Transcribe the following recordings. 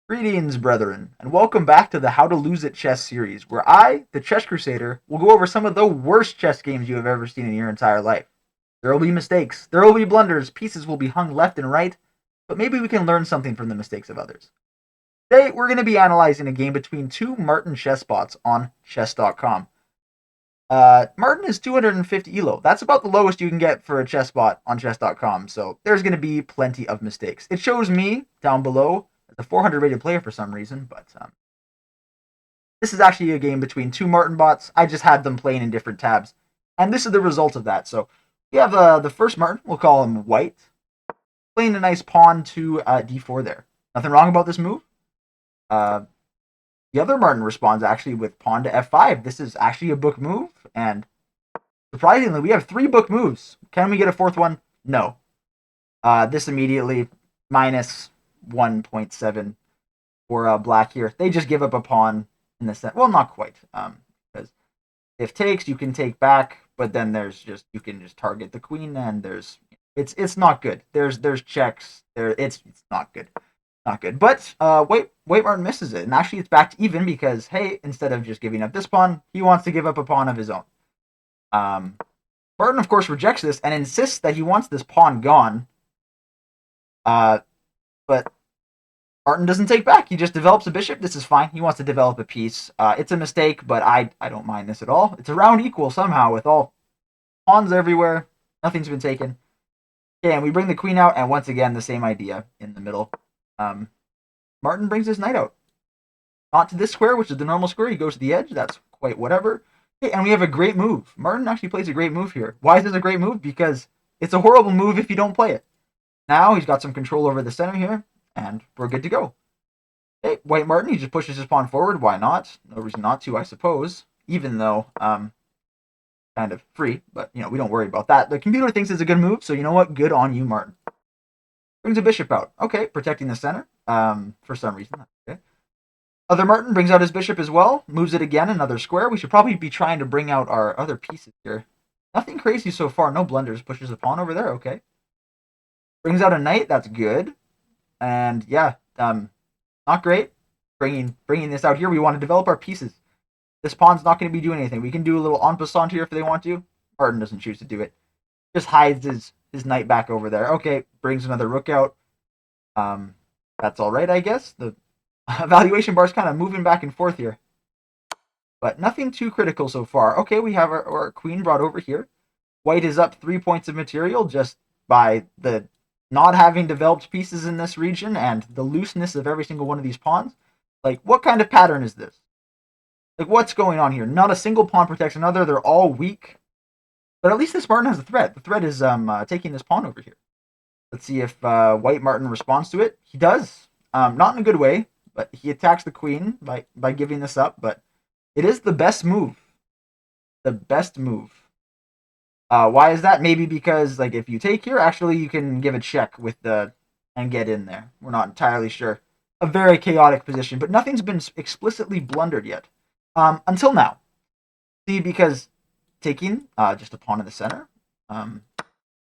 Greetings, brethren, and welcome back to the How to Lose at Chess series, where I, the Chess Crusader, will go over some of the worst chess games you have ever seen in your entire life. There will be mistakes, there will be blunders, pieces will be hung left and right, but maybe we can learn something from the mistakes of others. Today, we're going to be analyzing a game between two Martin chess bots on chess.com. Martin is 250 elo. That's about the lowest you can get for a chess bot on chess.com, so there's going to be plenty of mistakes. It shows me down below as a 400 rated player for some reason, but this is actually a game between two Martin bots. I just had them playing in different tabs, and this is the result of that. So we have the first Martin, we'll call him white, playing a nice pawn to d4 there. Nothing wrong about this move. The other Martin responds actually with pawn to f5. This is actually a book move, and surprisingly, we have 3 book moves. Can we get a 4th one? No. This immediately minus 1.7 for black here. They just give up a pawn in the set. Well, not quite, because if takes, you can take back, but then there's just you can just target the queen, and it's not good. There's checks there. It's not good. Not good. But White Martin misses it, and actually it's back to even because, hey, instead of just giving up this pawn, he wants to give up a pawn of his own. Martin, of course, rejects this and insists that he wants this pawn gone. But Martin doesn't take back. He just develops a bishop. This is fine. He wants to develop a piece. It's a mistake, but I don't mind this at all. It's a round equal somehow with all pawns everywhere. Nothing's been taken. Okay, and we bring the queen out, and once again, the same idea in the middle. Martin brings his knight out. Not to this square, which is the normal square. He goes to the edge. That's quite whatever. Okay, and we have a great move. Martin actually plays a great move here. Why is this a great move? Because it's a horrible move if you don't play it. Now he's got some control over the center here, and we're good to go. Okay, White Martin, he just pushes his pawn forward. Why not? No reason not to, I suppose. Even though, kind of free, but, we don't worry about that. The computer thinks it's a good move, so you know what? Good on you, Martin. Brings a bishop out. Okay, protecting the center, for some reason. Okay. Other Martin brings out his bishop as well. Moves it again, another square. We should probably be trying to bring out our other pieces here. Nothing crazy so far. No blunders. Pushes a pawn over there. Okay. Brings out a knight. That's good. And yeah, not great. Bringing this out here. We want to develop our pieces. This pawn's not going to be doing anything. We can do a little en passant here if they want to. Martin doesn't choose to do it. Just hides his knight back over there. Okay, brings another rook out. That's all right, I guess. The evaluation bar is kind of moving back and forth here, but nothing too critical so far. Okay, we have our queen brought over here. White is up 3 points of material just by the not having developed pieces in this region and the looseness of every single one of these pawns. Like, what kind of pattern is this? Like, what's going on here? Not a single pawn protects another. They're all weak. But at least this Martin has a threat. The threat is taking this pawn over here. Let's see if White Martin responds to it. He does. Not in a good way, but he attacks the queen by giving this up. But it is the best move. The best move. Why is that? Maybe because, like, if you take here, actually you can give a check with and get in there. We're not entirely sure. A very chaotic position, but nothing's been explicitly blundered yet. Until now. See, because taking just a pawn in the center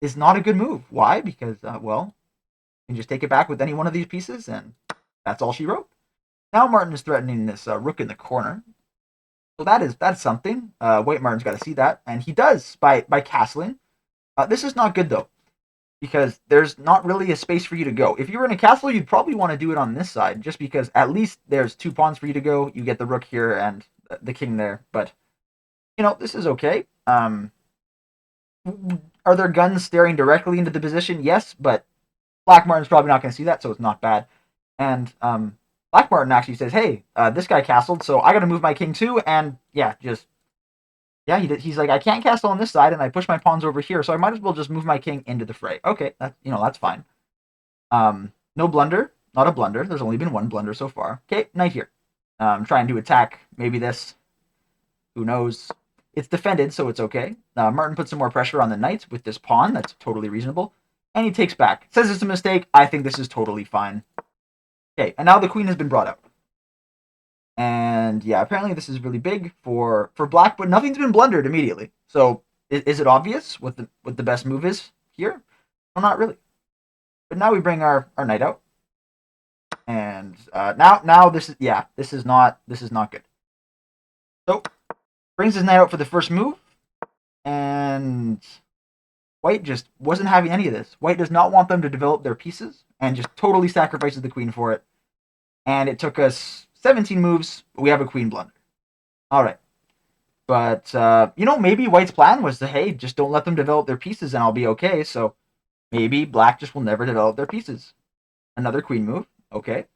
is not a good move. Why? Because, well, you can just take it back with any one of these pieces, and that's all she wrote. Now Martin is threatening this rook in the corner. So that's something. White Martin's got to see that, and he does by castling. This is not good, though, because there's not really a space for you to go. If you were in a castle, you'd probably want to do it on this side, just because at least there's 2 pawns for you to go. You get the rook here and the king there, but this is okay. Are there guns staring directly into the position? Yes, but Black Martin's probably not going to see that, so it's not bad. And Black Martin actually says, hey, this guy castled, so I got to move my king too, and he's like, I can't castle on this side, and I push my pawns over here, so I might as well just move my king into the fray. Okay, that's fine. No blunder, not a blunder. There's only been 1 blunder so far. Okay, knight here. Trying to attack maybe this. Who knows? It's defended, so it's okay. Martin puts some more pressure on the knight with this pawn. That's totally reasonable. And he takes back. Says it's a mistake. I think this is totally fine. Okay, and now the queen has been brought out. And yeah, apparently this is really big for black, but nothing's been blundered immediately. So is it obvious what the best move is here? Well, not really. But now we bring our knight out. And And now this is not good. So brings his knight out for the first move, and White just wasn't having any of this. White does not want them to develop their pieces, and just totally sacrifices the queen for it. And it took us 17 moves, but we have a queen blunder. All right. But, maybe White's plan was to, hey, just don't let them develop their pieces and I'll be okay. So maybe Black just will never develop their pieces. Another queen move. Okay.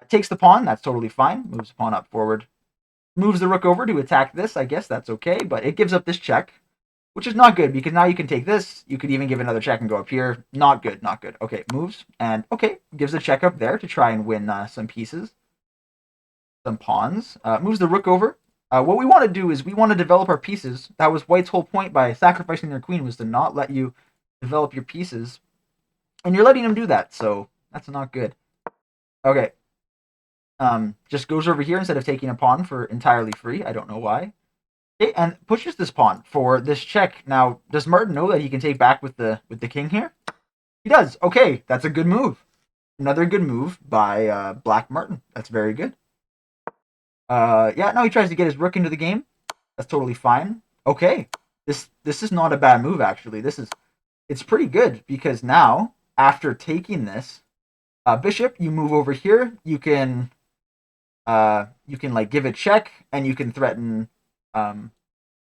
Takes the pawn. That's totally fine. Moves the pawn up forward. Moves the rook over to attack this. I guess that's okay. But it gives up this check, which is not good because now you can take this. You could even give another check and go up here. Not good. Not good. Okay. Moves. And, okay. Gives a check up there to try and win some pieces. Some pawns. Moves the rook over. What we want to do is we want to develop our pieces. That was White's whole point by sacrificing their queen, was to not let you develop your pieces. And you're letting him do that, so that's not good. Okay. Just goes over here instead of taking a pawn for entirely free. I don't know why. Okay, and pushes this pawn for this check. Now, does Martin know that he can take back with the king here? He does. Okay, that's a good move. Another good move by Black Martin. That's very good. Now he tries to get his rook into the game. That's totally fine. Okay. This is not a bad move, actually. It's pretty good, because now, after taking this, bishop, you move over here. You can like give a check, and you can threaten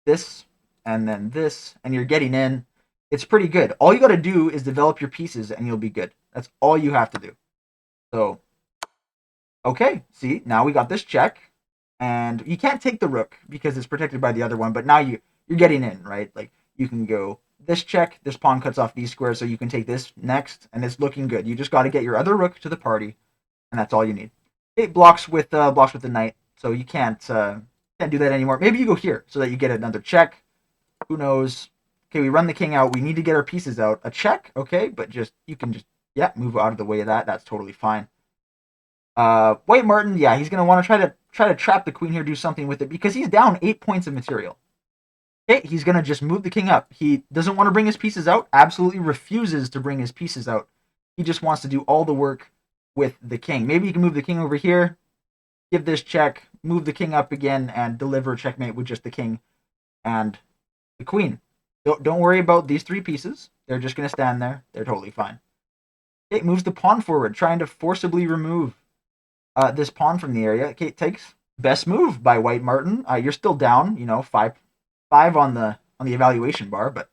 this, and then this, and you're getting in. It's pretty good. All you got to do is develop your pieces, and you'll be good. That's all you have to do. So, okay, see, now we got this check. And you can't take the rook because it's protected by the other one, but now you're getting in, right? Like, you can go this check, this pawn cuts off these squares, so you can take this next, and it's looking good. You just got to get your other rook to the party, and that's all you need. It blocks with the knight, so you can't do that anymore. Maybe you go here so that you get another check. Who knows? Okay, we run the king out. We need to get our pieces out. A check, okay, but you can move out of the way of that. That's totally fine. White Martin, he's gonna want to try to trap the queen here, do something with it, because he's down 8 points of material. Okay, he's gonna just move the king up. He doesn't want to bring his pieces out. Absolutely refuses to bring his pieces out. He just wants to do all the work with the king. Maybe you can move the king over here, give this check, move the king up again, and deliver a checkmate with just the king and the queen. Don't worry about these three pieces. They're just gonna stand there. They're totally fine. Okay, moves the pawn forward, trying to forcibly remove this pawn from the area. Okay, it takes. Best move by White Martin. You're still down, five on the evaluation bar, but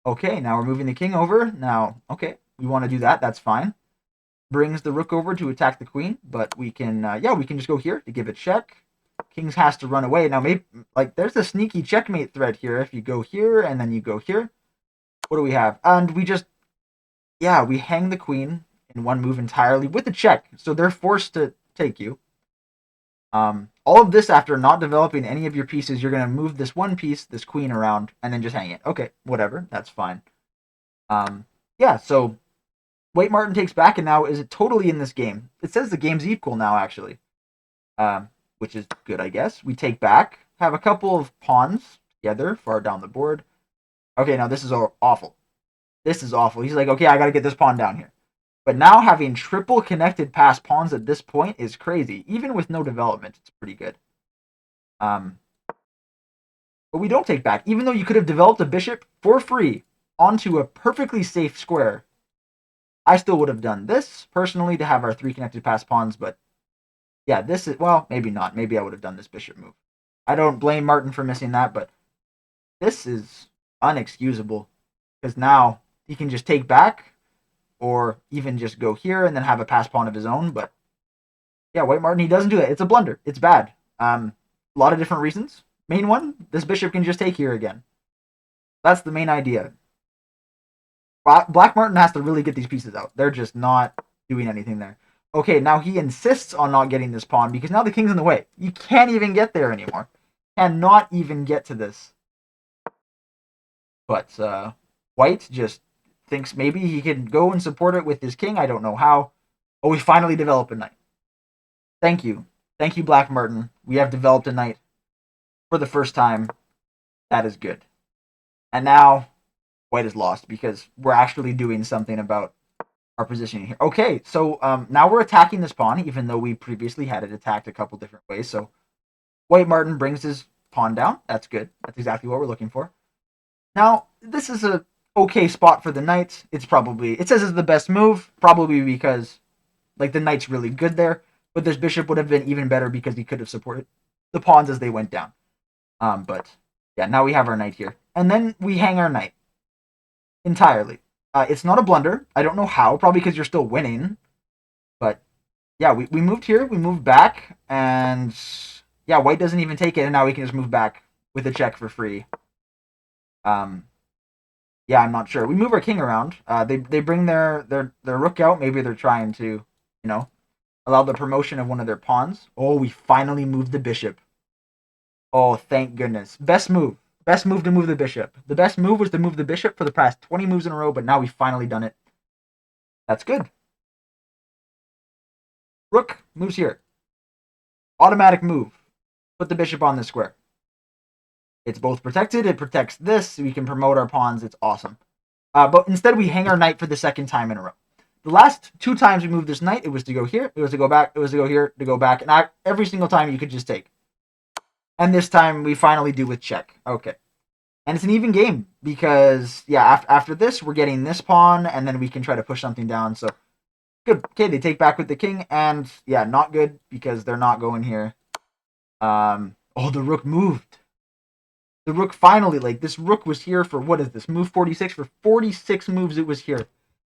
okay, now we're moving the king over. Now, okay, we want to do that. That's fine. Brings the rook over to attack the queen, but we can just go here to give a check. Kings has to run away. Now, maybe, there's a sneaky checkmate threat here. If you go here and then you go here, what do we have? And we just, we hang the queen in one move entirely with the check. So they're forced to take you. All of this after not developing any of your pieces. You're going to move this one piece, this queen, around, and then just hang it. Okay, whatever. That's fine. So White Martin takes back, and now is it totally in this game. It says the game's equal now, actually, which is good, I guess. We take back, have a couple of pawns together far down the board. Okay, now this is awful. This is awful. He's like, okay, I got to get this pawn down here. But now having triple connected pass pawns at this point is crazy. Even with no development, it's pretty good. But we don't take back. Even though you could have developed a bishop for free onto a perfectly safe square, I still would have done this, personally, to have our three connected pass pawns. But this is, well, maybe not. Maybe I would have done this bishop move. I don't blame Martin for missing that, but this is unexcusable. Because now he can just take back, or even just go here and then have a pass pawn of his own. But White Martin, he doesn't do that. It's a blunder. It's bad. A lot of different reasons. Main one, this bishop can just take here again. That's the main idea. Black Martin has to really get these pieces out. They're just not doing anything there. Okay, now he insists on not getting this pawn because now the king's in the way. You can't even get there anymore. Cannot even get to this. But White just thinks maybe he can go and support it with his king. I don't know how. Oh, we finally develop a knight. Thank you. Thank you, Black Martin. We have developed a knight for the first time. That is good. And now White is lost because we're actually doing something about our positioning here. Okay, so now we're attacking this pawn, even though we previously had it attacked a couple different ways. So White Martin brings his pawn down. That's good. That's exactly what we're looking for. Now, this is a okay spot for the knight. It says it's the best move, probably because like the knight's really good there, but this bishop would have been even better because he could have supported the pawns as they went down. But yeah, now we have our knight here. And then we hang our knight entirely. It's not a blunder. I don't know how, probably because you're still winning. But yeah, we moved here, we moved back, and yeah, white doesn't even take it, and now we can just move back with a check for free. Yeah, I'm not sure. We move our king around. They bring their rook out. Maybe they're trying to, allow the promotion of one of their pawns. Oh, we finally moved the bishop. Oh, thank goodness. Best move. Best move to move the bishop. The best move was to move the bishop for the past 20 moves in a row, but now we've finally done it. That's good. Rook moves here. Automatic move. Put the bishop on the square. It's both protected. It protects this. We can promote our pawns. It's awesome. But instead, we hang our knight for the second time in a row. The last 2 times we moved this knight, it was to go here, it was to go back, it was to go here, to go back. And every single time you could just take. And this time we finally do with check. Okay. And it's an even game because, yeah, after this, we're getting this pawn, and then we can try to push something down. So, good. Okay, they take back with the king, and, yeah, not good because they're not going here. Oh, the rook moved. The rook finally, this rook was here for, what is this, move 46? For 46 moves it was here.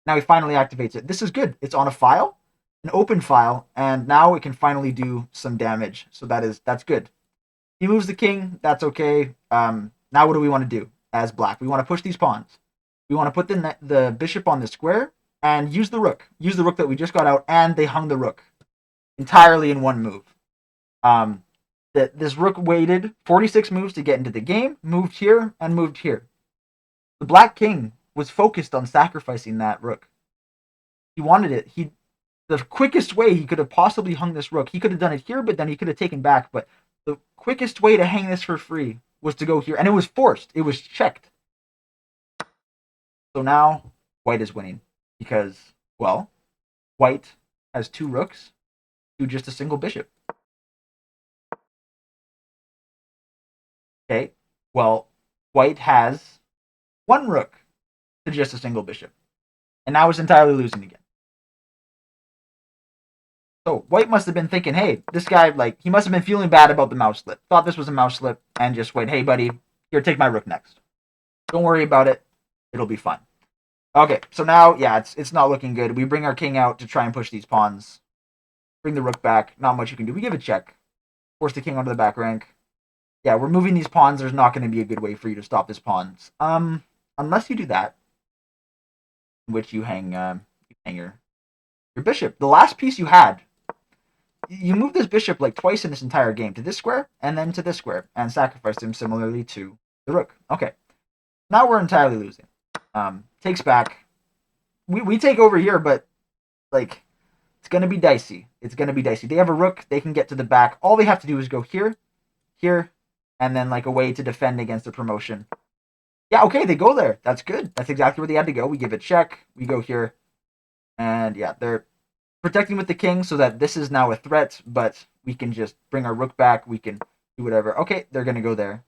Now he finally activates it. This is good. It's on a file, an open file, and now it can finally do some damage. So that's good. He moves the king. That's okay. Now what do we want to do as black? We want to push these pawns. We want to put the bishop on the square and use the rook. Use the rook that we just got out, and they hung the rook entirely in one move. This rook waited 46 moves to get into the game, moved here, and moved here. The black king was focused on sacrificing that rook. He wanted it. The quickest way he could have possibly hung this rook, he could have done it here, but then he could have taken back. But the quickest way to hang this for free was to go here. And it was forced. It was checked. So now white is winning because, well, white has 2 rooks to just a single bishop. Okay, well, white has 1 rook to just a single bishop. And now it's entirely losing again. So white must have been thinking, hey, this guy, he must have been feeling bad about the mouse slip. Thought this was a mouse slip and just went, hey, buddy, here, take my rook next. Don't worry about it. It'll be fun. Okay, so now, yeah, it's not looking good. We bring our king out to try and push these pawns. Bring the rook back. Not much you can do. We give a check. Force the king onto the back rank. Yeah, we're moving these pawns. There's not going to be a good way for you to stop this pawns. Unless you do that, in which you hang your bishop. The last piece you had, you move this bishop twice in this entire game, to this square and then to this square, and sacrifice him similarly to the rook. Okay, now we're entirely losing. Takes back. We take over here, but it's gonna be dicey. It's gonna be dicey. They have a rook. They can get to the back. All they have to do is go here, here, and then a way to defend against the promotion. Yeah, okay, they go there. That's good. That's exactly where they had to go. We give it check. We go here, and yeah, they're protecting with the king so that this is now a threat, but we can just bring our rook back. We can do whatever. Okay, they're gonna go there.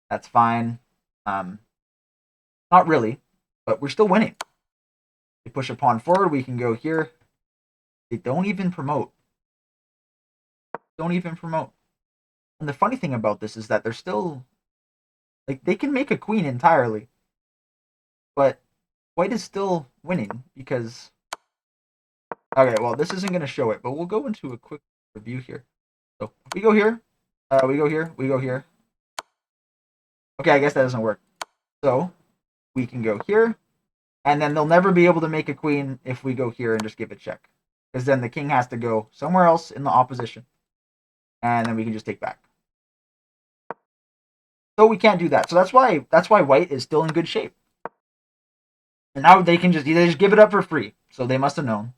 That's fine. Not really, but we're still winning. They push a pawn forward. We can go here. They don't even promote. Don't even promote. And the funny thing about this is that they're still, they can make a queen entirely, but white is still winning because, okay, well, this isn't going to show it, but we'll go into a quick review here. So we go here, we go here, we go here. Okay, I guess that doesn't work. So we can go here, and then they'll never be able to make a queen if we go here and just give it check, because then the king has to go somewhere else in the opposition, and then we can just take back. So we can't do that. So that's why white is still in good shape. And now they just give it up for free. So they must have known.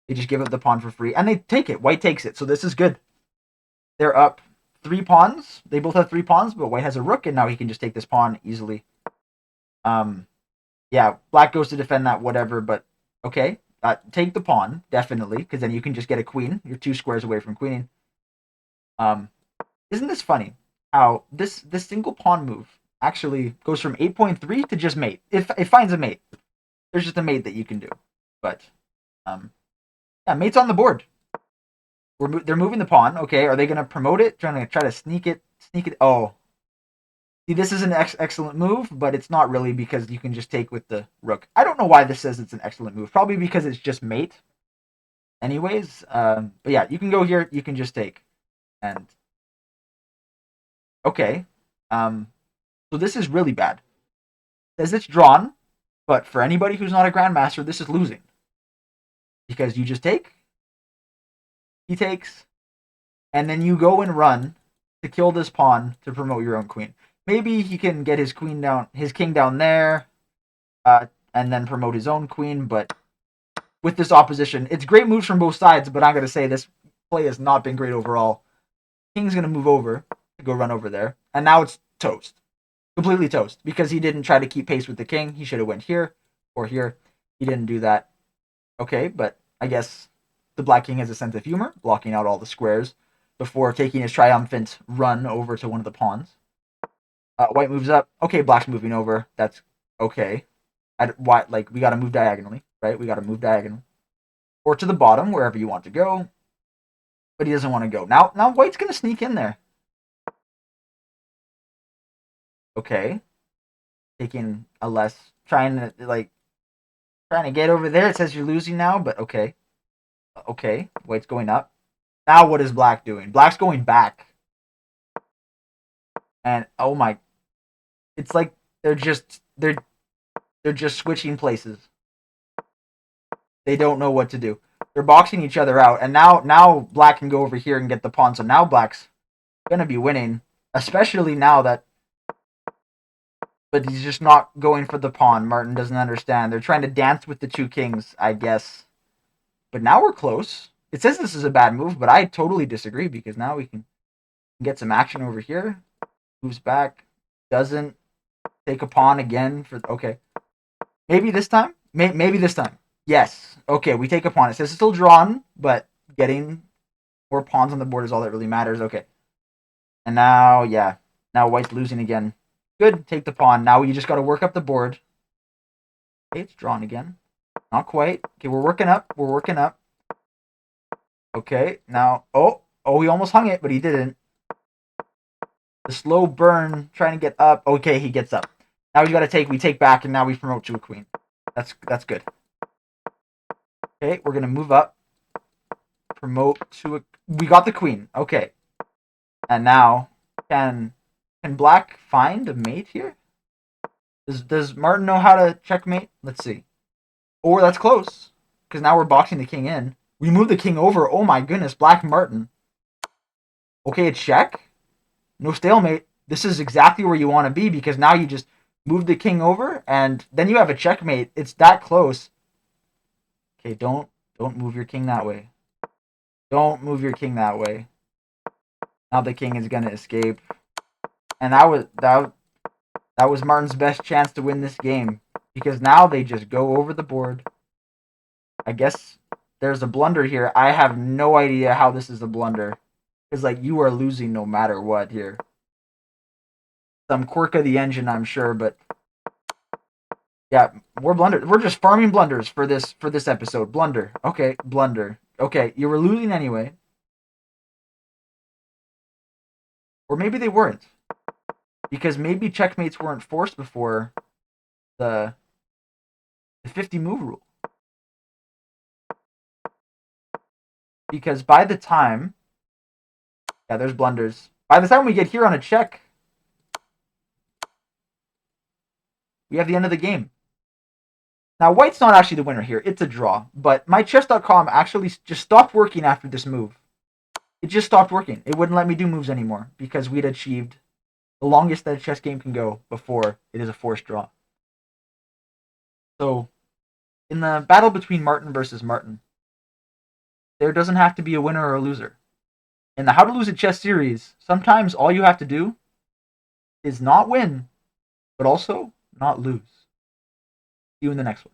They just give up the pawn for free, and they take it. White takes it. So this is good. They're up 3 pawns. They both have 3 pawns, but white has a rook, and now he can just take this pawn easily. Yeah, black goes to defend that, whatever, but okay. take the pawn, definitely, because then you can just get a queen. You're 2 squares away from queening. Isn't this funny? How this single pawn move actually goes from 8.3 to just mate. If it finds a mate, there's just a mate that you can do. But yeah, mate's on the board. They're moving the pawn. Okay, are they gonna promote it? Trying to try to sneak it. Oh, see, this is an excellent move, but it's not really because you can just take with the rook. I don't know why this says it's an excellent move. Probably because it's just mate. Anyways, but yeah, you can go here. You can just take, and okay. So this is really bad. It says it's drawn, but for anybody who's not a grandmaster, this is losing because you just take. He takes, and then you go and run to kill this pawn to promote your own queen. Maybe he can get his king down there, and then promote his own queen. But with this opposition, it's great moves from both sides. But I'm gonna say this play has not been great overall. King's gonna move over to go run over there, and now it's toast, completely toast, because he didn't try to keep pace with the king. He should have went here or here. He didn't do that. Okay, but I guess the black king has a sense of humor, blocking out all the squares before taking his triumphant run over to one of the pawns. White moves up. Okay, black's moving over. That's okay. Why? Like, we got to move diagonally, right? We got to move diagonally, or to the bottom, wherever you want to go. But he doesn't want to go. Now white's gonna sneak in there. Okay, taking a less, trying to get over there. It says you're losing now, but okay. Okay, white's going up. Now what is black doing? Black's going back. And oh my, it's like they're just switching places. They don't know what to do. They're boxing each other out, and now black can go over here and get the pawn. So now black's gonna be winning, especially now that. But he's just not going for the pawn. Martin doesn't understand. They're trying to dance with the 2 kings, I guess. But now we're close. It says this is a bad move, but I totally disagree because now we can get some action over here. Moves back. Doesn't take a pawn again for okay. Maybe this time? Maybe this time. Yes. Okay, we take a pawn. It says it's still drawn, but getting more pawns on the board is all that really matters. Okay. And now, yeah. Now white's losing again. Good. Take the pawn. Now you just got to work up the board. Okay, it's drawn again. Not quite. Okay, we're working up. We're working up. Okay, now, oh, he almost hung it, but he didn't. The slow burn, trying to get up. Okay, he gets up. Now we got to take. We take back, and now we promote to a queen. That's good. Okay, we're gonna move up. Promote to a. We got the queen. Okay, and now can black find a mate here? Does Martin know how to checkmate? Let's see. Oh, that's close. Because now we're boxing the king in. We move the king over. Oh my goodness, Black Martin. Okay, a check. No stalemate. This is exactly where you want to be because now you just move the king over and then you have a checkmate. It's that close. Okay, don't move your king that way. Don't move your king that way. Now the king is gonna escape. And that was Martin's best chance to win this game. Because now they just go over the board. I guess there's a blunder here. I have no idea how this is a blunder. Because, like, you are losing no matter what here. Some quirk of the engine, I'm sure, but... Yeah, we're blunders. We're just farming blunders for this episode. Blunder. Okay, blunder. Okay, you were losing anyway. Or maybe they weren't. Because maybe checkmates weren't forced before the 50 move rule. Because by the time... Yeah, there's blunders. By the time we get here on a check, we have the end of the game. Now, white's not actually the winner here. It's a draw. But my chess.com actually just stopped working after this move. It just stopped working. It wouldn't let me do moves anymore because we'd achieved the longest that a chess game can go before it is a forced draw. So, in the battle between Martin versus Martin, there doesn't have to be a winner or a loser. In the How to Lose a Chess series, sometimes all you have to do is not win, but also not lose. See you in the next one.